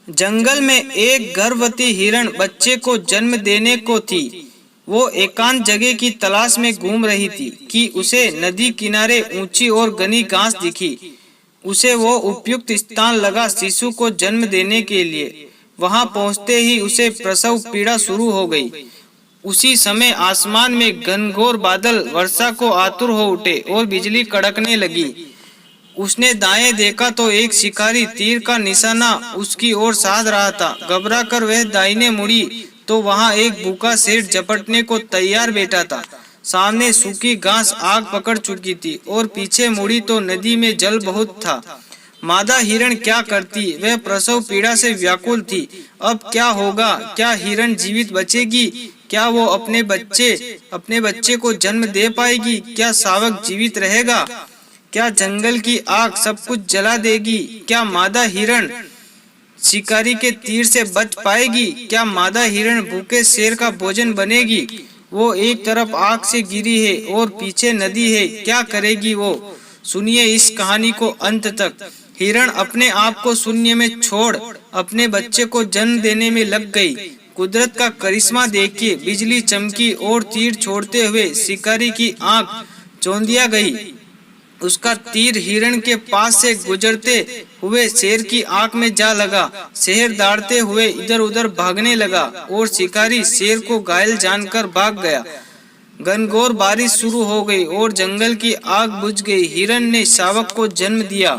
जंगल में एक गर्भवती हिरण बच्चे को जन्म देने को थी। वो एकांत जगह की तलाश में घूम रही थी कि उसे नदी किनारे ऊंची और घनी घास दिखी। उसे वो उपयुक्त स्थान लगा शिशु को जन्म देने के लिए। वहां पहुंचते ही उसे प्रसव पीड़ा शुरू हो गई। उसी समय आसमान में घनघोर बादल वर्षा को आतुर हो उठे और बिजली कड़कने लगी। उसने दाएं देखा तो एक शिकारी तीर का निशाना उसकी ओर साध रहा था। घबरा कर वह दाहिने मुड़ी तो वहां एक भूखा शेर झपटने को तैयार बैठा था। सामने सूखी घास आग पकड़ चुकी थी और पीछे मुड़ी तो नदी में जल बहुत था। मादा हिरण क्या करती? वह प्रसव पीड़ा से व्याकुल थी। अब क्या होगा? क्या हिरण जीवित बचेगी? क्या वो अपने बच्चे को जन्म दे पाएगी? क्या शावक जीवित रहेगा? क्या जंगल की आग सब कुछ जला देगी? क्या मादा हिरण शिकारी के तीर से बच पाएगी? क्या मादा हिरण भूखे शेर का भोजन बनेगी? वो एक तरफ आग से गिरी है और पीछे नदी है। क्या करेगी वो? सुनिए इस कहानी को अंत तक। हिरण अपने आप को शून्य में छोड़ अपने बच्चे को जन्म देने में लग गई। कुदरत का करिश्मा देखिए, बिजली चमकी और तीर छोड़ते हुए शिकारी की आंख चौंधिया गई। उसका तीर हिरण के पास से गुजरते हुए शेर की आंख में जा लगा। शेर दौड़ते हुए इधर उधर भागने लगा और शिकारी शेर को घायल जानकर भाग गया। घनघोर बारिश शुरू हो गई और जंगल की आग बुझ गई। हिरण ने शावक को जन्म दिया।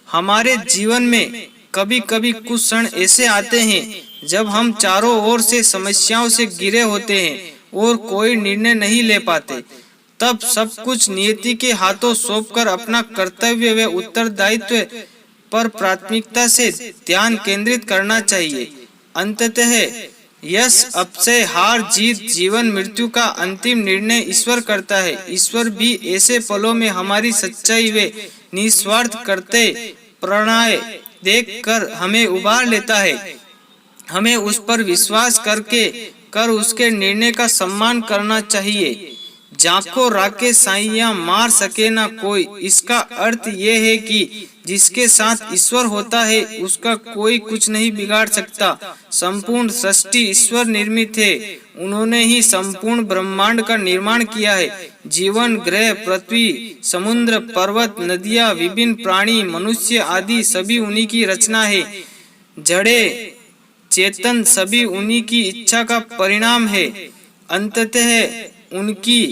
हमारे जीवन में कभी कभी कुछ क्षण ऐसे आते हैं जब हम चारों ओर से समस्याओं से घिरे होते हैं और कोई निर्णय नहीं ले पाते। तब सब कुछ नियति के हाथों सौंपकर अपना कर्तव्य व उत्तरदायित्व पर प्राथमिकता से ध्यान केंद्रित करना चाहिए। अंततः यश, अपजय, हार जीत, जीवन मृत्यु का अंतिम निर्णय ईश्वर करता है। ईश्वर भी ऐसे पलों में हमारी सच्चाई व निस्वार्थ करते प्रणय देखकर हमें उबार लेता है। हमें उस पर विश्वास कर उसके निर्णय का सम्मान करना चाहिए। जाको राके साइयां मार सके ना कोई। इसका अर्थ ये है कि जिसके साथ ईश्वर होता है उसका कोई कुछ नहीं बिगाड़ सकता। संपूर्ण सृष्टि ईश्वर निर्मित है। उन्होंने ही संपूर्ण ब्रह्मांड का निर्माण किया है। जीवन, ग्रह, पृथ्वी, समुद्र, पर्वत, नदियां, विभिन्न प्राणी, मनुष्य आदि सभी उन्हीं की रचना है। जड़े चेतन सभी उन्हीं की इच्छा का परिणाम है। अंततः उनकी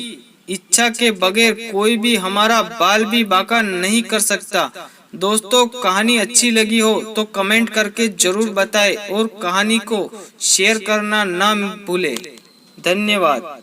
इच्छा के बगैर कोई भी हमारा बाल भी बांका नहीं कर सकता। दोस्तों, कहानी अच्छी लगी हो तो कमेंट करके जरूर बताएं और कहानी को शेयर करना ना भूलें। धन्यवाद।